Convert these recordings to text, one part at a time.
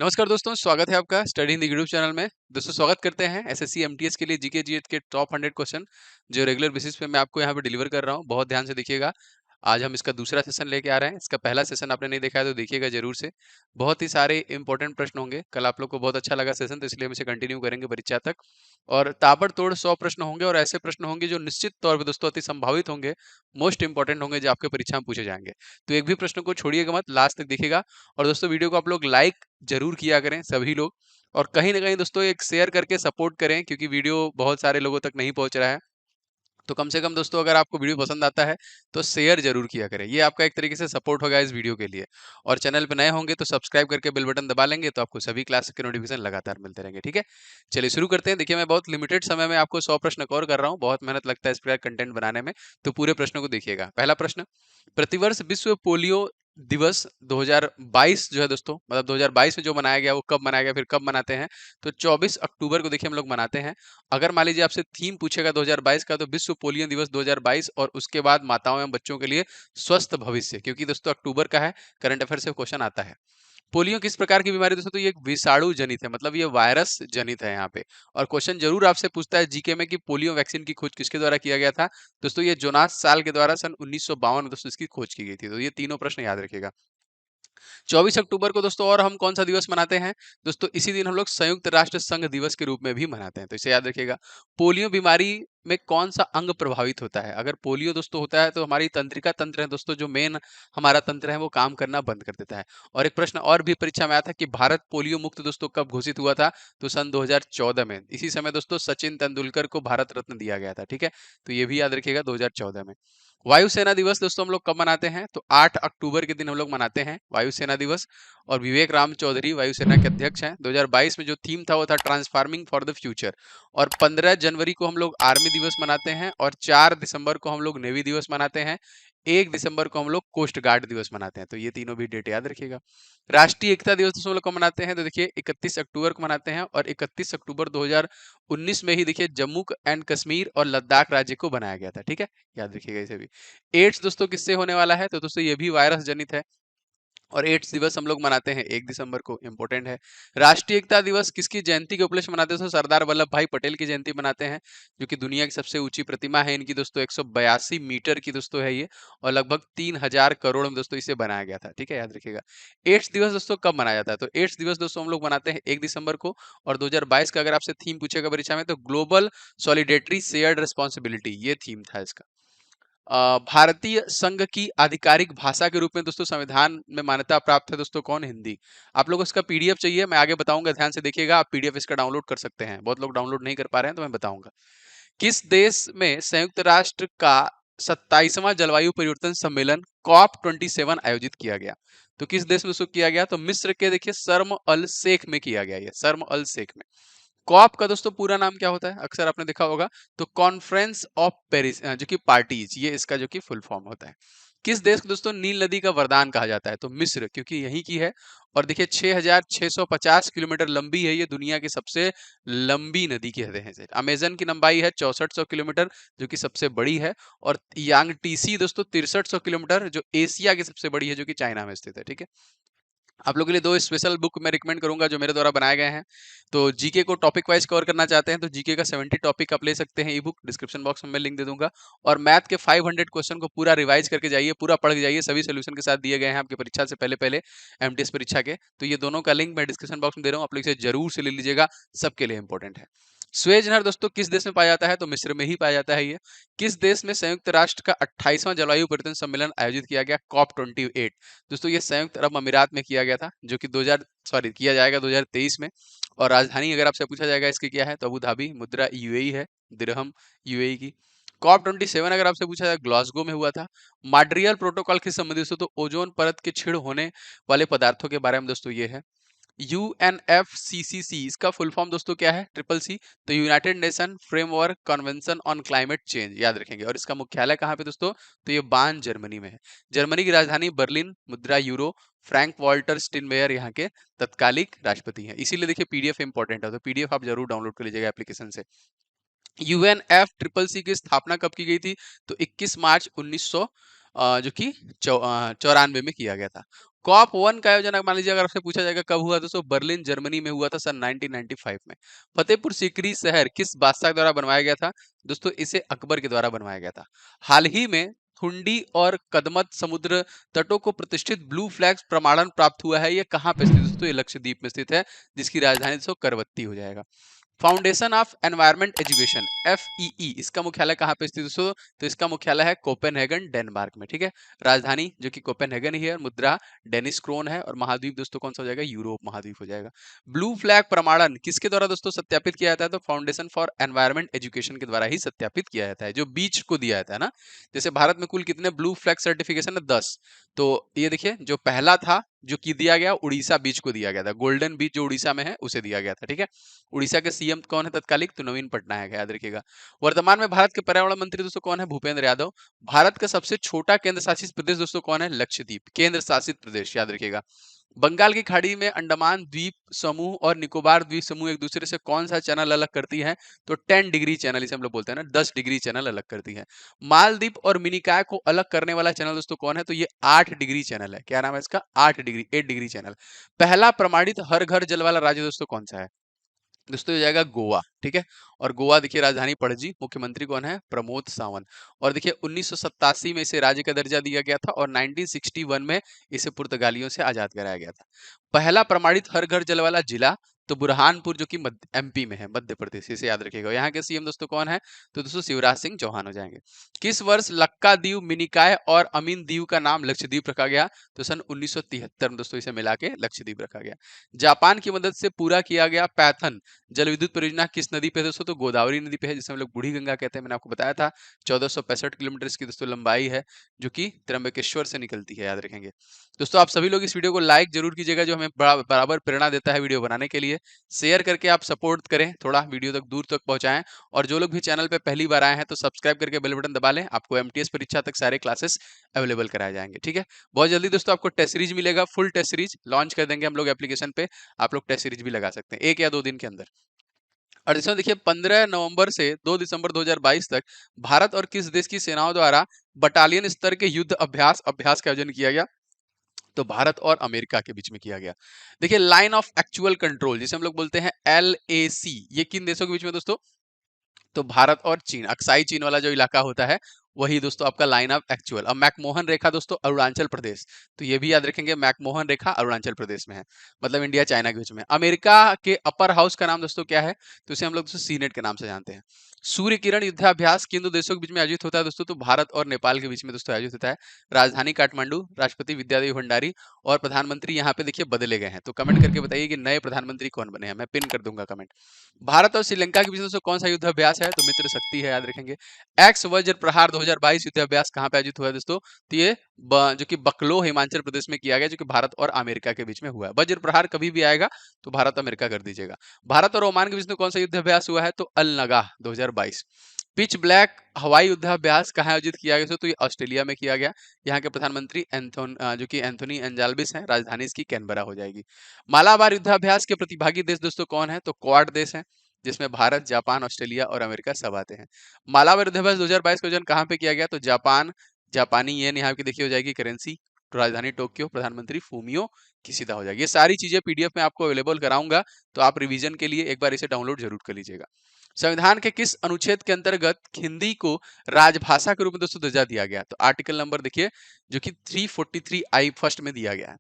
नमस्कार दोस्तों, स्वागत है आपका स्टडी हिंदी यूट्यूब चैनल में। दोस्तों स्वागत करते हैं एसएससी एमटीएस के लिए जीके जीएस के टॉप 100 क्वेश्चन जो रेगुलर बेसिस पे मैं आपको यहाँ पे डिलीवर कर रहा हूँ। बहुत ध्यान से देखिएगा। आज हम इसका दूसरा सेशन लेके आ रहे हैं। इसका पहला सेशन आपने नहीं देखा है तो देखिएगा जरूर से। बहुत ही सारे इंपॉर्टेंट प्रश्न होंगे। कल आप लोग को बहुत अच्छा लगा सेशन, तो इसलिए हम इसे कंटिन्यू करेंगे परीक्षा तक। और ताबड़तोड़ 100 प्रश्न होंगे और ऐसे प्रश्न होंगे जो निश्चित तौर पे दोस्तों अति संभावित होंगे, मोस्ट इंपॉर्टेंट होंगे, जो आपके परीक्षा में पूछे जाएंगे। तो एक भी प्रश्न को छोड़िएगा मत, लास्ट तक देखिएगा। और दोस्तों वीडियो को आप लोग लाइक जरूर किया करें सभी लोग, और कहीं ना कहीं दोस्तों एक शेयर करके सपोर्ट करें, क्योंकि वीडियो बहुत सारे लोगों तक नहीं पहुंच रहा है। तो कम से कम दोस्तों अगर आपको वीडियो पसंद आता है तो शेयर जरूर किया करें। ये आपका एक तरीके से सपोर्ट होगा इस वीडियो के लिए। और चैनल पे नए होंगे तो सब्सक्राइब करके बेल बटन दबा लेंगे, तो आपको सभी क्लास के नोटिफिकेशन लगातार मिलते रहेंगे। ठीक है, चलिए शुरू करते हैं। देखिए, मैं बहुत लिमिटेड समय में आपको 100 प्रश्न कवर कर रहा हूँ। बहुत मेहनत लगता है इस प्रकार कंटेंट बनाने में, तो पूरे प्रश्नों को देखिएगा। पहला प्रश्न, प्रतिवर्ष विश्व पोलियो दिवस 2022 जो है दोस्तों, मतलब 2022 में जो मनाया गया वो कब मनाया गया, फिर कब मनाते हैं? तो 24 अक्टूबर को देखिए हम लोग मनाते हैं। अगर मान लीजिए आपसे थीम पूछेगा 2022 का, तो विश्व पोलियो दिवस 2022, और उसके बाद माताओं एवं बच्चों के लिए स्वस्थ भविष्य, क्योंकि दोस्तों अक्टूबर का है। करंट अफेयर से क्वेश्चन आता है। पोलियो किस प्रकार की बीमारी दोस्तों? तो ये एक विषाणु जनित है, मतलब ये वायरस जनित है यहाँ पे। और क्वेश्चन जरूर आपसे पूछता है जीके में कि पोलियो वैक्सीन की खोज किसके द्वारा किया गया था? दोस्तों ये जोनास साल के द्वारा सन 1952 में दोस्तों इसकी खोज की गई थी। तो ये तीनों प्रश्न याद रखिएगा। 24 अक्टूबर को दोस्तों और हम कौन सा दिवस मनाते हैं? दोस्तों इसी दिन हम लोग संयुक्त राष्ट्र संघ दिवस के रूप में भी मनाते हैं, तो इसे याद रखिएगा। पोलियो बीमारी में कौन सा अंग प्रभावित होता है? अगर पोलियो दोस्तों होता है तो हमारी तंत्रिका तंत्र है दोस्तों, जो मेन हमारा तंत्र है वो काम करना बंद कर देता है। और एक प्रश्न और भी परीक्षा में आया था कि भारत पोलियो मुक्त दोस्तों कब घोषित हुआ था? तो सन 2014 में। इसी समय दोस्तों सचिन तेंदुलकर को भारत रत्न दिया गया था। ठीक है, तो ये भी याद रखिएगा 2014 में। वायुसेना दिवस दोस्तों हम लोग कब मनाते हैं? तो 8 अक्टूबर के दिन हम लोग मनाते हैं वायुसेना दिवस। और विवेक राम चौधरी वायुसेना के अध्यक्ष हैं। 2022 में जो थीम था वो था ट्रांसफार्मिंग फॉर द फ्यूचर। और 15 जनवरी को हम लोग आर्मी दिवस मनाते हैं, और 4 दिसंबर को हम लोग नेवी दिवस मनाते हैं। 1 दिसंबर को हम लोग कोस्ट गार्ड दिवस मनाते हैं। तो ये तीनों भी डेट याद रखिएगा। राष्ट्रीय एकता दिवस दोस्तों हम लोग कब मनाते हैं? तो देखिए 31 अक्टूबर को मनाते हैं, और 31 अक्टूबर 2019 में ही देखिए जम्मू एंड कश्मीर और लद्दाख राज्य को बनाया गया था। ठीक है, याद रखिएगा इसे भी। एड्स दोस्तों किससे होने वाला है? तो दोस्तों ये भी वायरस जनित है। और एड्स दिवस हम लोग मनाते हैं 1 दिसंबर को, इंपॉर्टेंट है। राष्ट्रीय एकता दिवस किसकी जयंती के उपलक्ष्य में मनाते हैं? दोस्तों सरदार वल्लभ भाई पटेल की जयंती मनाते हैं, जो कि दुनिया की सबसे ऊंची प्रतिमा है इनकी दोस्तों। 182 मीटर की दोस्तों है ये, और लगभग 3000 करोड़ में दोस्तों इसे बनाया गया था। ठीक है, याद रखिएगा। एड्स दिवस दोस्तों कब मनाया जाता है? तो एड्स दिवस दोस्तों हम लोग मनाते हैं 1 दिसंबर को। और 2022 का अगर आपसे थीम पूछेगा परीक्षा में, तो ग्लोबल सॉलिडेटरी शेयर्ड रिस्पॉन्सिबिलिटी, ये थीम था इसका। भारतीय संघ की आधिकारिक भाषा के रूप में दोस्तों संविधान में मान्यता प्राप्त है दोस्तों कौन? हिंदी। आप लोगों को इसका पीडीएफ चाहिए, मैं आगे बताऊंगा, ध्यान से देखिएगा। आप पीडीएफ इसका डाउनलोड कर सकते हैं, बहुत लोग डाउनलोड नहीं कर पा रहे हैं तो मैं बताऊंगा। किस देश में संयुक्त राष्ट्र का 27वां जलवायु परिवर्तन सम्मेलन COP27 आयोजित किया गया? तो किस देश में उसको किया गया? तो मिस्र के देखिए शर्म अल शेख में किया गया, ये शर्म अल शेख में। कॉप का दोस्तों पूरा नाम क्या होता है? अक्सर आपने देखा होगा। तो कॉन्फ्रेंस ऑफ पेरिस, जो कि पार्टीज, ये इसका जो कि फुल फॉर्म होता है। किस देश को दोस्तों नील नदी का वरदान कहा जाता है? तो मिस्र, क्योंकि यहीं की है। और देखिए 6650 किलोमीटर लंबी है ये, दुनिया की सबसे लंबी नदी कहते हैं इसे। अमेजन की लंबाई है 6400 किलोमीटर, जो कि सबसे बड़ी है। और यांगटीसी दोस्तों 6300 किलोमीटर, जो एशिया की सबसे बड़ी है, जो कि चाइना में स्थित है। ठीक है, आप लोगों के लिए 2 स्पेशल बुक मैं रिकमेंड करूंगा जो मेरे द्वारा बनाए गए हैं। तो जीके को टॉपिक वाइज कवर करना चाहते हैं तो जीके का 70 टॉपिक आप ले सकते हैं ई बुक, डिस्क्रिप्शन बॉक्स में मैं लिंक दे दूंगा। और मैथ के 500 क्वेश्चन को पूरा रिवाइज करके जाइए, पूरा पढ़ के जाइए, सभी सोल्यूशन के साथ दिए गए हैं आपकी परीक्षा से पहले पहले, एमटीएस परीक्षा के। तो ये दोनों का लिंक मैं डिस्क्रिप्शन बॉक्स में दे रहा हूँ, आप लोग इसे जरूर से ले लीजिएगा, सबके लिए इंपॉर्टेंट है। स्वेज नहर दोस्तों किस देश में पाया जाता है? तो मिस्र में ही पाया जाता है ये। किस देश में संयुक्त राष्ट्र का 28वां जलवायु परिवर्तन सम्मेलन आयोजित किया गया? COP28। दोस्तों ये संयुक्त अरब अमीरात में किया गया था, जो कि 2000 सॉरी किया जाएगा 2023 में। और राजधानी अगर आपसे पूछा जाएगा इसकी क्या है, तो अबू धाबी, मुद्रा यूएई है, दिरहम यूएई की। COP27 अगर आपसे पूछा जाए, ग्लासगो में हुआ था। मॉन्ट्रियल प्रोटोकॉल किस संबंधित दोस्तों? तो ओजोन परत के क्षीण होने वाले पदार्थों के बारे में दोस्तों ये है। UNFCCC इसका फुल फॉर्म दोस्तों क्या है? Triple C. तो United Nation framework convention on climate change, याद रखेंगे। और इसका मुख्यालय कहाँ पे दोस्तों? तो ये बान जर्मनी में है। जर्मनी की राजधानी बर्लिन, मुद्रा यूरो। फ्रैंक वॉल्टर स्टिनमेयर यहाँ के तत्कालिक राष्ट्रपति हैं। इसीलिए देखिए पीडीएफ इंपॉर्टेंट है, तो पीडीएफ आप जरूर डाउनलोड कर लीजिएगा एप्लीकेशन से। UNFCCC की स्थापना कब की गई थी? तो 21 मार्च 1900 जो कि 94 में किया गया था। कॉप 1 का आयोजन मान लीजिए अगर आपसे पूछा जाएगा कब हुआ, दोस्तों बर्लिन जर्मनी में हुआ था सन 1995 में। फतेहपुर सीकरी शहर किस बादशाह द्वारा बनवाया गया था, दोस्तों इसे अकबर के द्वारा बनवाया गया था। हाल ही में हुंडी और कदमत समुद्र तटों को प्रतिष्ठित ब्लू फ्लैग प्रमाणन प्राप्त हुआ है, ये कहाँ पे स्थित है दोस्तों, ये लक्षद्वीप में स्थित है, जिसकी राजधानी दोस्तों करवत्ती हो जाएगा। Foundation of environment education FEE, इसका मुख्यालय कहाँ पे स्थित है दोस्तों, तो इसका मुख्यालय है कोपेनहेगन डेनमार्क में, ठीक है। राजधानी जो कि कोपेनहेगन ही है, मुद्रा डेनिस क्रोन है, और महाद्वीप दोस्तों कौन सा हो जाएगा, यूरोप महाद्वीप हो जाएगा। ब्लू फ्लैग प्रमाणन किसके द्वारा दोस्तों सत्यापित किया जाता है, तो फाउंडेशन फॉर एनवायरमेंट एजुकेशन के द्वारा ही सत्यापित किया जाता है, जो बीच को दिया जाता है ना। जैसे भारत में कुल कितने ब्लू फ्लैग सर्टिफिकेशन है, 10। तो ये देखिए जो पहला था जो कि दिया गया उड़ीसा बीच को दिया गया था, गोल्डन बीच जो उड़ीसा में है उसे दिया गया था, ठीक है। उड़ीसा के सीएम कौन है तत्कालिक, तो नवीन पटनायक है, याद रखिएगा। वर्तमान में भारत के पर्यावरण मंत्री दोस्तों कौन है, भूपेंद्र यादव। भारत का सबसे छोटा केंद्र शासित प्रदेश दोस्तों कौन है, लक्षद्वीप केंद्र शासित प्रदेश, याद रखिएगा। बंगाल की खाड़ी में अंडमान द्वीप समूह और निकोबार द्वीप समूह एक दूसरे से कौन सा चैनल अलग करती है, तो 10 डिग्री चैनल, इसे हम लोग बोलते हैं ना, 10 डिग्री चैनल अलग करती है। मालदीप और मिनिकॉय को अलग करने वाला चैनल दोस्तों कौन है, तो ये 8 डिग्री चैनल है। क्या नाम है इसका, 8 डिग्री चैनल। पहला प्रमाणित हर घर जल वाला राज्य दोस्तों कौन सा है, दोस्तों हो जाएगा गोवा, ठीक है। और गोवा देखिए राजधानी पणजी, मुख्यमंत्री कौन है, प्रमोद सावंत। और देखिए 1987 में इसे राज्य का दर्जा दिया गया था, और 1961 में इसे पुर्तगालियों से आजाद कराया गया था। पहला प्रमाणित हर घर जल वाला जिला, तो बुरहानपुर जो कि MP में है, मध्य प्रदेश, इसे याद रखिएगा। यहाँ के सीएम दोस्तों कौन है, तो दोस्तों शिवराज सिंह चौहान हो जाएंगे। किस वर्ष लक्का दीव, मिनिकॉय और अमीन दीव का नाम लक्षद्वीप रखा गया, तो सन 1973 में दोस्तों इसे मिला के लक्षद्वीप रखा गया। जापान की मदद से पूरा किया गया पैथन जल विद्युत परियोजना किस नदी पे है दोस्तों, तो गोदावरी नदी पे है, जिसे हम लोग बूढ़ी गंगा कहते हैं। मैंने आपको बताया था 1465 किलोमीटर इसकी दोस्तों लंबाई है, जो कि त्र्यंबकेश्वर से निकलती है, याद रखेंगे। दोस्तों आप सभी लोग इस वीडियो को लाइक जरूर कीजिएगा, जो हमें बराबर प्रेरणा देता है वीडियो बनाने के लिए। शेयर करके आप सपोर्ट करें, थोड़ा वीडियो तक दूर तक पहुंचाएं। और जो लोग भी चैनल पे पहली बार आए हैं तो सब्सक्राइब करके बेल बटन दबा लें, आपको MTS परीक्षा तक सारे क्लासेस अवेलेबल कराए जाएंगे, ठीक है। बहुत जल्दी दोस्तों आपको टेस्ट सीरीज मिलेगा, फुल टेस्ट सीरीज लॉन्च कर देंगे हम लोग एप्लीकेशन पे, आप लोग टेस्ट सीरीज भी लगा सकते हैं 1 या 2 दिन के अंदर। और इसमें देखिए 15 नवंबर से 2 दिसंबर 2022 तक भारत और किस देश की सेनाओं द्वारा बटालियन स्तर के युद्ध अभ्यास का आयोजन किया गया, तो भारत और अमेरिका के बीच में किया गया। देखिए लाइन ऑफ एक्चुअल कंट्रोल जिसे हम लोग बोलते हैं LAC, ये किन देशों के बीच में दोस्तों, तो भारत और चीन, अक्साई चीन वाला जो इलाका होता है वही दोस्तों आपका लाइन ऑफ एक्चुअल। अब मैकमोहन रेखा दोस्तों अरुणाचल प्रदेश, तो ये भी याद रखेंगे, मैकमोहन रेखा अरुणाचल प्रदेश में है, मतलब इंडिया चाइना के बीच में। अमेरिका के अपर हाउस का नाम दोस्तों क्या है, तो इसे हम लोग दोस्तों सीनेट के नाम से जानते हैं। सूर्य किरण युद्धाभ्यास किन दो देशों के बीच में आयोजित होता है दोस्तों, तो भारत और नेपाल के बीच में दोस्तों आयोजित होता है। राजधानी काठमांडू, राष्ट्रपति विद्यादेवी भंडारी, और प्रधानमंत्री यहाँ पे देखिए बदले गए हैं। तो कमेंट करके बताइए कि नए प्रधानमंत्री कौन बने हैं, मैं पिन कर दूंगा कमेंट। भारत और श्रीलंका के बीच में दोस्तों कौन सा युद्धाभ्यास है, तो मित्र शक्ति है, याद रखेंगे। एक्स वज्र प्रहार 2022 युद्धाभ्यास कहाँ पे आयोजित हुआ है दोस्तों, तो ये जो कि बकलो हिमाचल प्रदेश में किया गया, जो कि भारत और अमेरिका के बीच में हुआ है। वज्र प्रहार कभी भी आएगा तो भारत अमेरिका कर दीजिएगा। भारत और ओमान के बीच में कौन सा युद्धाभ्यास हुआ है, तो अल नगाह 2022। पिच ब्लैक हवाई युद्धाभ्यास कहाँ आयोजित किया गया, तो ये ऑस्ट्रेलिया में किया गया। यहाँ के प्रधानमंत्री जो कि एंथोनी एंजाल्बिस हैं, राजधानी इसकी कैनबरा हो जाएगी। मालाबार युद्धाभ्यास के प्रतिभागी देश दोस्तों कौन है, तो क्वाड देश है, जिसमें भारत, जापान, ऑस्ट्रेलिया और अमेरिका सब आते हैं। मालाबार युद्धाभ्यास 2022 का आयोजन कहाँ पे किया गया, तो जापान, जापानी येन यहाँ की देखिए हो जाएगी करेंसी, राजधानी टोक्यो, प्रधानमंत्री फूमियो किशिदा हो जाएगी। ये सारी चीजें PDF में आपको अवेलेबल कराऊंगा, तो आप रिवीजन के लिए एक बार इसे डाउनलोड जरूर कर लीजिएगा। संविधान के किस अनुच्छेद के अंतर्गत हिंदी को राजभाषा के रूप में दोस्तों दर्जा दिया गया, तो आर्टिकल नंबर देखिए जो कि 343I फर्स्ट में दिया गया है।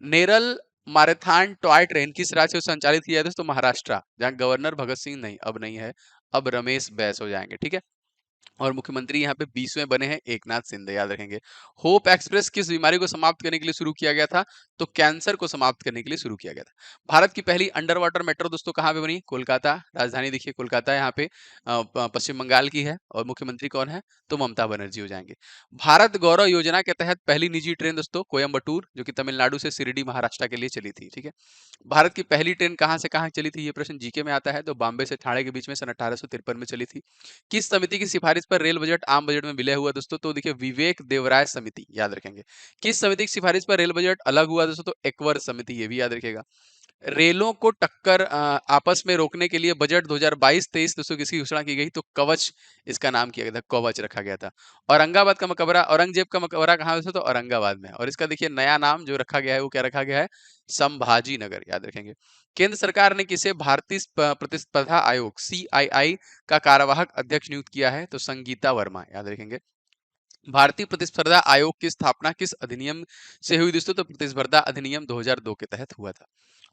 नेरल मैराथन टॉय ट्रेन किस राज्य से संचालित किया जाता है, तो महाराष्ट्र, जहां गवर्नर भगत सिंह नहीं, अब नहीं है, अब रमेश बैस हो जाएंगे, ठीक है। और मुख्यमंत्री यहाँ पे 20वें बने हैं एकनाथ शिंदे, याद रखेंगे। होप एक्सप्रेस किस बीमारी को समाप्त करने के लिए शुरू किया गया था, तो कैंसर को समाप्त करने के लिए शुरू किया गया था। भारत की पहली अंडर वाटर मेट्रो दोस्तों कहाँ पे बनी, कोलकाता, राजधानी देखिए कोलकाता यहाँ पे पश्चिम बंगाल की है, और मुख्यमंत्री कौन है, तो ममता बनर्जी हो जाएंगे। भारत गौरव योजना के तहत पहली निजी ट्रेन दोस्तों कोयम्बटूर, जो कि तमिलनाडु से शिरडी महाराष्ट्र के लिए चली थी, ठीक है। भारत की पहली ट्रेन कहाँ से कहाँ चली थी, ये प्रश्न GK में आता है, तो बॉम्बे से ठाणे के बीच में सन 1853 में चली थी। किस समिति की सिफारिश पर रेल बजट आम बजट में विलय हुआ दोस्तों, तो देखिए विवेक देवराय समिति, याद रखेंगे। किस समिति की सिफारिश पर रेल बजट अलग हुआ दोस्तों, तो एक्वर समिति, ये भी याद रखिएगा। रेलों को टक्कर आपस में रोकने के लिए बजट 2022-23 दोस्तों किसकी घोषणा की गई? तो कवच इसका नाम किया गया था, कवच रखा गया था। औरंगाबाद का मकबरा, औरंगजेब का मकबरा कहाँ है दोस्तों? तो औरंगाबाद में है। और इसका देखिए नया नाम जो रखा गया है वो क्या रखा गया है? संभाजी नगर, याद रखेंगे। केंद्र सरकार ने किसे भारतीय प्रतिस्पर्धा आयोग CII का कार्यवाहक अध्यक्ष नियुक्त किया है? तो संगीता वर्मा, याद रखेंगे। भारतीय प्रतिस्पर्धा आयोग की स्थापना किस अधिनियम से हुई दोस्तों? तो प्रतिस्पर्धा अधिनियम 2002 के तहत हुआ था।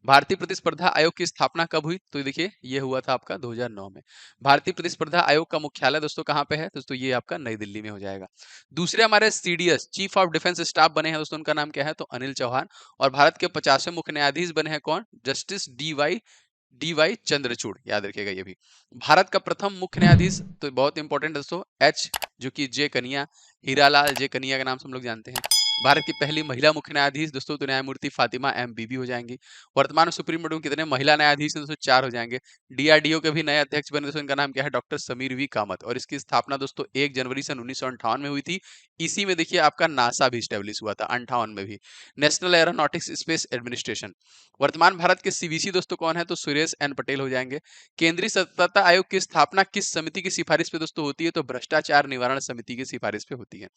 भारतीय प्रतिस्पर्धा आयोग की स्थापना कब हुई? तो देखिए ये हुआ था आपका 2009 में। भारतीय प्रतिस्पर्धा आयोग का मुख्यालय दोस्तों कहाँ पे है? दोस्तों ये आपका नई दिल्ली में हो जाएगा। दूसरे हमारे CDS chief of defence staff बने हैं दोस्तों, उनका नाम क्या है? तो अनिल चौहान। और भारत के 50वें मुख्य न्यायाधीश बने हैं कौन? जस्टिस डी वाई चंद्रचूड़, याद रखिएगा ये भी। भारत का प्रथम मुख्य न्यायाधीश तो बहुत इंपॉर्टेंट दोस्तों H जो कि जे कनिया, हीरालाल जे कनिया के नाम से हम लोग जानते हैं। भारत की पहली महिला मुख्य न्यायाधीश दोस्तों तो न्यायमूर्ति फातिमा M बीबी हो जाएंगी। वर्तमान में सुप्रीम कोर्ट में कितने महिला न्यायाधीश हैं दोस्तों? 4 हो जाएंगे। DRDO के भी नए अध्यक्ष बने दोस्तों, इनका नाम क्या है? Doctor Sameer V Kamat. और इसकी स्थापना दोस्तों 1 जनवरी सन 1958 में हुई थी। इसी में देखिए आपका नासा भी स्टैब्लिश हुआ था 58 में भी, नेशनल एरोनॉटिक्स स्पेस एडमिनिस्ट्रेशन। वर्तमान भारत के CVC दोस्तों कौन है? तो सुरेश N पटेल हो जाएंगे। केंद्रीय सतर्कता आयोग की स्थापना किस समिति की सिफारिश पे दोस्तों होती है? तो भ्रष्टाचार निवारण समिति की सिफारिश पे होती है।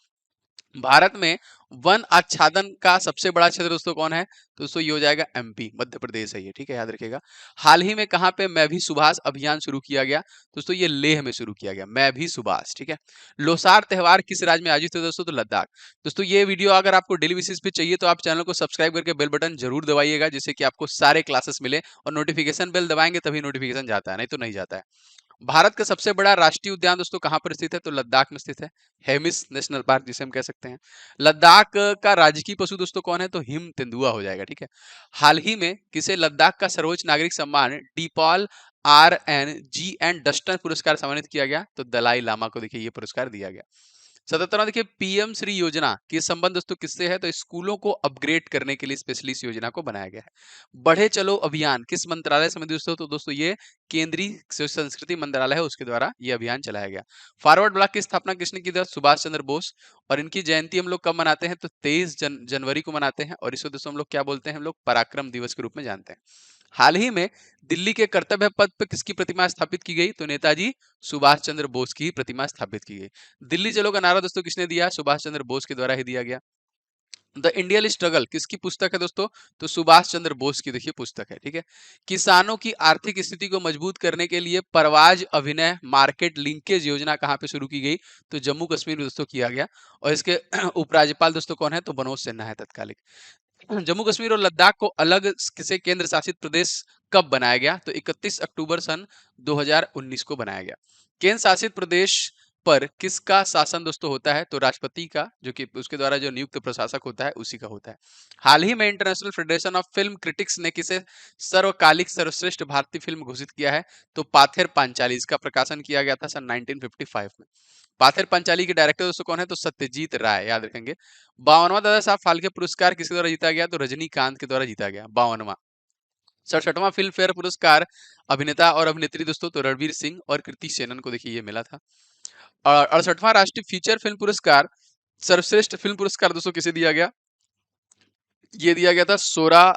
भारत में वन आच्छादन का सबसे बड़ा क्षेत्र दोस्तों कौन है? तो दोस्तों ये हो जाएगा MP, मध्य प्रदेश है ये, ठीक है, याद रखिएगा। हाल ही में कहाँ पे मैं भी सुभाष अभियान शुरू किया गया? दोस्तों ये लेह में शुरू किया गया, मैं भी सुभाष, ठीक है। लोसार त्योहार किस राज्य में आयोजित है दोस्तों? तो लद्दाख। दोस्तों ये वीडियो अगर आपको डेली बेसिस पे चाहिए तो आप चैनल को सब्सक्राइब करके बेल बटन जरूर दबाइएगा, जिससे कि आपको सारे क्लासेस मिले। और नोटिफिकेशन बेल दबाएंगे तभी नोटिफिकेशन जाता है, नहीं तो नहीं जाता है। भारत का सबसे बड़ा राष्ट्रीय उद्यान दोस्तों कहाँ पर स्थित है? तो लद्दाख में स्थित है, हेमिस नेशनल पार्क जिसे हम कह सकते हैं। लद्दाख का राजकीय पशु दोस्तों कौन है? तो हिम तेंदुआ हो जाएगा, ठीक है। हाल ही में किसे लद्दाख का सर्वोच्च नागरिक सम्मान डीपॉल RNG डस्टन पुरस्कार सम्मानित किया गया? तो दलाई लामा को देखिए ये पुरस्कार दिया गया। 77वां देखिए PM श्री योजना के संबंध दोस्तों किससे है? तो स्कूलों को अपग्रेड करने के लिए स्पेशली इस योजना को बनाया गया है। बढ़े चलो अभियान किस मंत्रालय से दोस्तों? तो दोस्तों ये केंद्रीय संस्कृति मंत्रालय है, उसके द्वारा ये अभियान चलाया गया। फॉरवर्ड ब्लॉक की स्थापना किसने की थी? सुभाष चंद्र बोस। और इनकी जयंती हम लोग कब मनाते हैं? तो 23 जनवरी को मनाते हैं। और इसको दोस्तों हम लोग क्या बोलते हैं? हम लोग पराक्रम दिवस के रूप में जानते हैं। हाल ही में दिल्ली के कर्तव्य पथ पर किसकी प्रतिमा स्थापित की गई? तो नेताजी सुभाष चंद्र बोस की प्रतिमा स्थापित की गई। दिल्ली चलो का नारा दोस्तों किसने दिया? सुभाष चंद्र बोस के द्वारा ही दिया गया। द इंडियन स्ट्रगल किसकी पुस्तक है दोस्तों? तो सुभाष चंद्र बोस की देखिए पुस्तक है, ठीक है। किसानों की आर्थिक स्थिति को मजबूत करने के लिए परवाज अभिनय मार्केट लिंकेज योजना कहाँ पे शुरू की गई? तो जम्मू कश्मीर में दोस्तों किया गया। और इसके उपराज्यपाल दोस्तों कौन है? तो मनोज सिन्हा है तत्कालिक। जम्मू कश्मीर और लद्दाख को अलग किसे केंद्र शासित प्रदेश कब बनाया गया? तो 31 अक्टूबर सन 2019 को बनाया गया। केंद्र शासित प्रदेश पर किसका शासन दोस्तों होता है? तो राष्ट्रपति का, जो कि उसके द्वारा जो नियुक्त प्रशासक होता है उसी का होता है। हाल ही में international federation of film critics ने किसे सर्वकालिक सर्वश्रेष्ठ भारतीय फिल्म घोषित किया है? तो पाथेर पांचाली। इसका प्रकाशन किया गया था सन 1955 में। पाथेर पंचाली के डायरेक्टर दोस्तों कौन है? तो सत्यजीत राय, याद रखेंगे। 52वां दादा साहब फाल्के पुरस्कार किसके द्वारा जीता गया? तो रजनीकांत के द्वारा जीता गया, 52वां। 67वां फिल्म फेयर पुरस्कार अभिनेता और अभिनेत्री दोस्तों तो रणवीर सिंह और कृति सेनन को देखिए ये मिला था। और 68वां राष्ट्रीय फीचर फिल्म पुरस्कार सर्वश्रेष्ठ फिल्म पुरस्कार दोस्तों किसे दिया गया? ये दिया गया था सोरा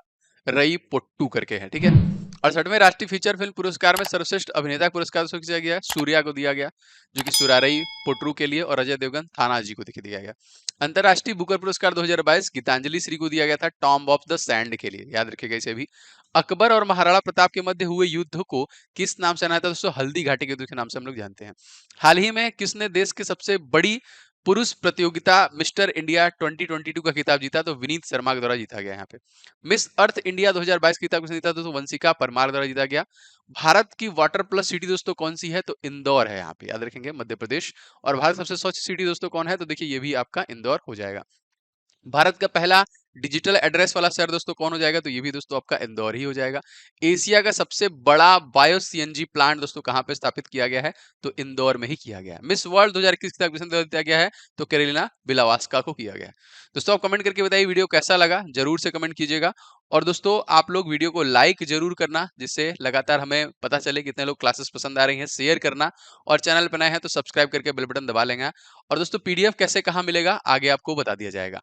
रई पोट्टू करके है, ठीक है। 68वें राष्ट्रीय फीचर फिल्म पुरस्कार में सर्वश्रेष्ठ अभिनेता पुरस्कार किसे दिया गया? सूर्या को दिया गया, जो कि सुरारई पोट्रू के लिए, और अजय देवगन थानाजी को देखिए दिया गया। अंतरराष्ट्रीय बुकर पुरस्कार 2022 गीतांजलि श्री को दिया गया था टॉम ऑफ द सैंड के लिए, याद रखिएगा इसे भी। अकबर और महाराणा प्रताप के मध्य हुए युद्ध को किस नाम से जाना था दोस्तों? हल्दी घाटी के युद्ध के नाम से हम लोग जानते हैं। हाल ही में किसने देश की सबसे बड़ी पुरुष प्रतियोगिता मिस्टर इंडिया 2022 का खिताब जीता? तो विनीत शर्मा के द्वारा जीता गया यहाँ पे। मिस अर्थ इंडिया 2022 खिताब किसने जीता? तो वंशिका परमार द्वारा जीता गया। भारत की वाटर प्लस सिटी दोस्तों कौन सी है? तो इंदौर है, यहाँ पे याद रखेंगे, मध्य प्रदेश। और भारत सबसे स्वच्छ सिटी दोस्तों कौन है? तो देखिए ये भी आपका इंदौर हो जाएगा। भारत का पहला डिजिटल एड्रेस वाला शहर दोस्तों कौन हो जाएगा? तो ये भी दोस्तों आपका इंदौर ही हो जाएगा। एशिया का सबसे बड़ा बायो CNG प्लांट दोस्तों कहाँ पे स्थापित किया गया है? तो इंदौर में ही किया गया है। मिस वर्ल्ड 2021 का किसने दिया गया है? तो कैरोलिना बिलावास्का को किया गया है। दोस्तों आप कमेंट करके बताइए वीडियो कैसा लगा, जरूर से कमेंट कीजिएगा। और दोस्तों आप लोग वीडियो को लाइक जरूर करना, जिससे लगातार हमें पता चले कितने लोग क्लासेस पसंद आ रही हैं। शेयर करना, और चैनल पर नए हैं तो सब्सक्राइब करके बेल बटन दबा लेंगे। और दोस्तों PDF कैसे कहाँ मिलेगा आगे आपको बता दिया जाएगा।